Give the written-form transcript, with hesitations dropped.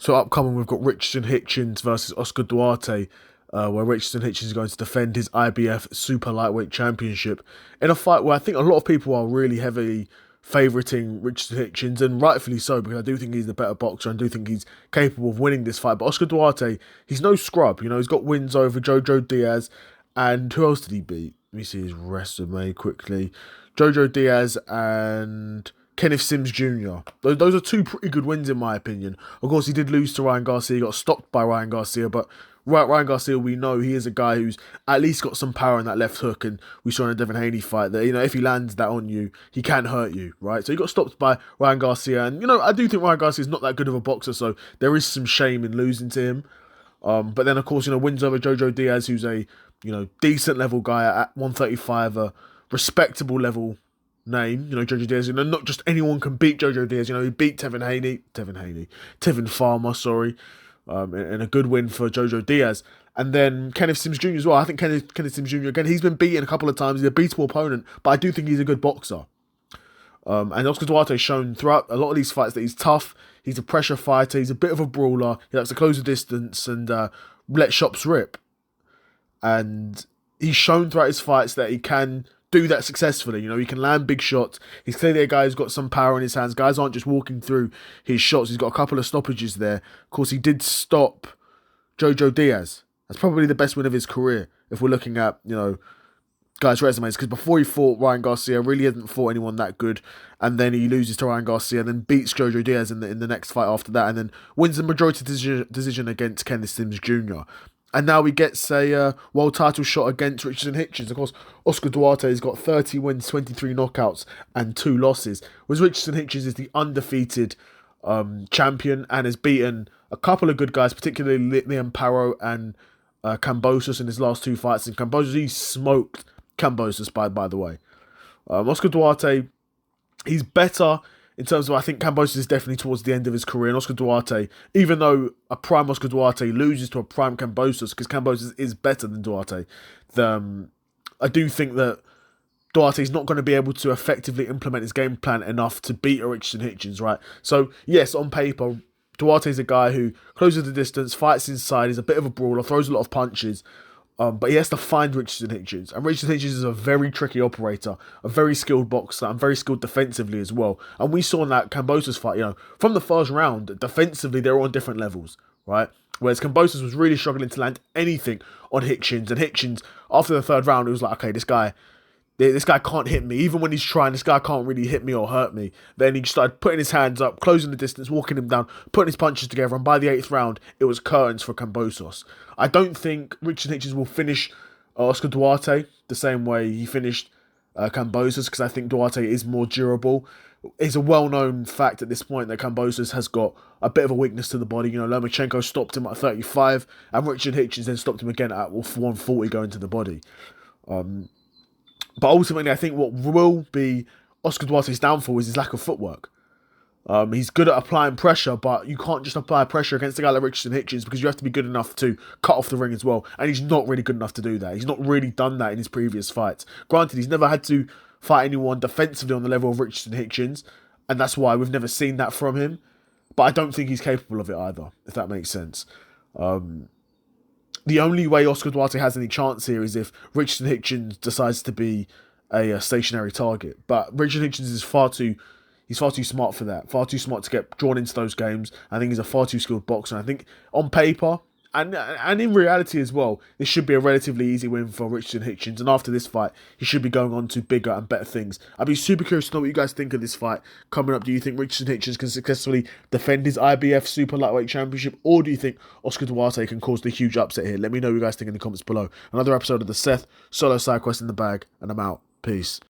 So upcoming, we've got Richardson Hitchins versus Oscar Duarte, where Richardson Hitchins is going to defend his IBF Super Lightweight Championship in a fight where I think a lot of people are really heavily favouriting Richardson Hitchins, and rightfully so, because I do think he's the better boxer and do think he's capable of winning this fight. But Oscar Duarte, he's no scrub. You know, he's got wins over Jojo Diaz, and who else did he beat? Let me see his resume quickly. Jojo Diaz and Kenneth Sims Jr. Those are two pretty good wins in my opinion. Of course, he did lose to Ryan Garcia. He got stopped by Ryan Garcia, but Ryan Garcia, we know he is a guy who's at least got some power in that left hook, and we saw in a Devin Haney fight that, you know, if he lands that on you, he can hurt you, right? So he got stopped by Ryan Garcia, and, you know, I do think Ryan Garcia is not that good of a boxer, so there is some shame in losing to him. But then, of course, you know, wins over Jojo Diaz, who's a, you know, decent level guy at 135, a respectable level name. You know, Jojo Diaz, you know, not just anyone can beat Jojo Diaz. You know, he beat Tevin Farmer, sorry, in a good win for Jojo Diaz. And then Kenneth Sims Jr. as well. I think Kenneth Sims Jr., again, he's been beaten a couple of times. He's a beatable opponent, but I do think he's a good boxer. And Oscar Duarte has shown throughout a lot of these fights that he's tough, he's a pressure fighter, he's a bit of a brawler, he likes to close the distance and let shots rip. And he's shown throughout his fights that he can do that successfully. You know, he can land big shots. He's clearly a guy who's got some power in his hands. Guys aren't just walking through his shots. He's got a couple of stoppages there. Of course, he did stop Jojo Diaz. That's probably the best win of his career if we're looking at, you know, guys' resumes, because before he fought Ryan Garcia, really hasn't fought anyone that good, and then he loses to Ryan Garcia, and then beats Jojo Diaz in the next fight after that, and then wins the majority decision against Kenneth Sims Jr. And now he gets a world title shot against Richardson Hitchins. Of course, Oscar Duarte has got 30 wins, 23 knockouts, and 2 losses, whereas Richardson Hitchins is the undefeated champion and has beaten a couple of good guys, particularly Liam Paro and Kambosos in his last 2 fights. And Kambosos, he smoked Kambosos, by the way. Oscar Duarte, he's better in terms of, I think Kambosos is definitely towards the end of his career. And Oscar Duarte, even though a prime Oscar Duarte loses to a prime Kambosos, because Kambosos is better than Duarte, I do think that Duarte is not going to be able to effectively implement his game plan enough to beat a Richardson Hitchins, right? So, yes, on paper, Duarte is a guy who closes the distance, fights inside, is a bit of a brawler, throws a lot of punches, but he has to find Richardson Hitchins. And Richardson Hitchins is a very tricky operator, a very skilled boxer, and very skilled defensively as well. And we saw in that Kambosos fight, you know, from the first round, defensively, they were on different levels, right? Whereas Kambosos was really struggling to land anything on Hitchins. And Hitchins, after the third round, it was like, okay, this guy can't hit me. Even when he's trying, this guy can't really hit me or hurt me. Then he started putting his hands up, closing the distance, walking him down, putting his punches together. And by the 8th round, it was curtains for Kambosos. I don't think Richardson Hitchins will finish Oscar Duarte the same way he finished Kambosos, because I think Duarte is more durable. It's a well-known fact at this point that Kambosos has got a bit of a weakness to the body. You know, Lomachenko stopped him at 35, and Richard Hitchins then stopped him again at 140 going to the body. But ultimately, I think what will be Oscar Duarte's downfall is his lack of footwork. He's good at applying pressure, but you can't just apply pressure against a guy like Richardson Hitchins, because you have to be good enough to cut off the ring as well. And he's not really good enough to do that. He's not really done that in his previous fights. Granted, he's never had to fight anyone defensively on the level of Richardson Hitchins, and that's why we've never seen that from him. But I don't think he's capable of it either, if that makes sense. The only way Oscar Duarte has any chance here is if Richardson Hitchins decides to be a stationary target. But Richard Hitchins is far too smart for that. Far too smart to get drawn into those games. I think he's a far too skilled boxer. And I think on paper, and in reality as well, this should be a relatively easy win for Richardson Hitchins. And after this fight, he should be going on to bigger and better things. I'd be super curious to know what you guys think of this fight coming up. Do you think Richardson Hitchins can successfully defend his IBF Super Lightweight Championship? Or do you think Oscar Duarte can cause the huge upset here? Let me know what you guys think in the comments below. Another episode of the Seth Solo Side Quest in the bag, and I'm out. Peace.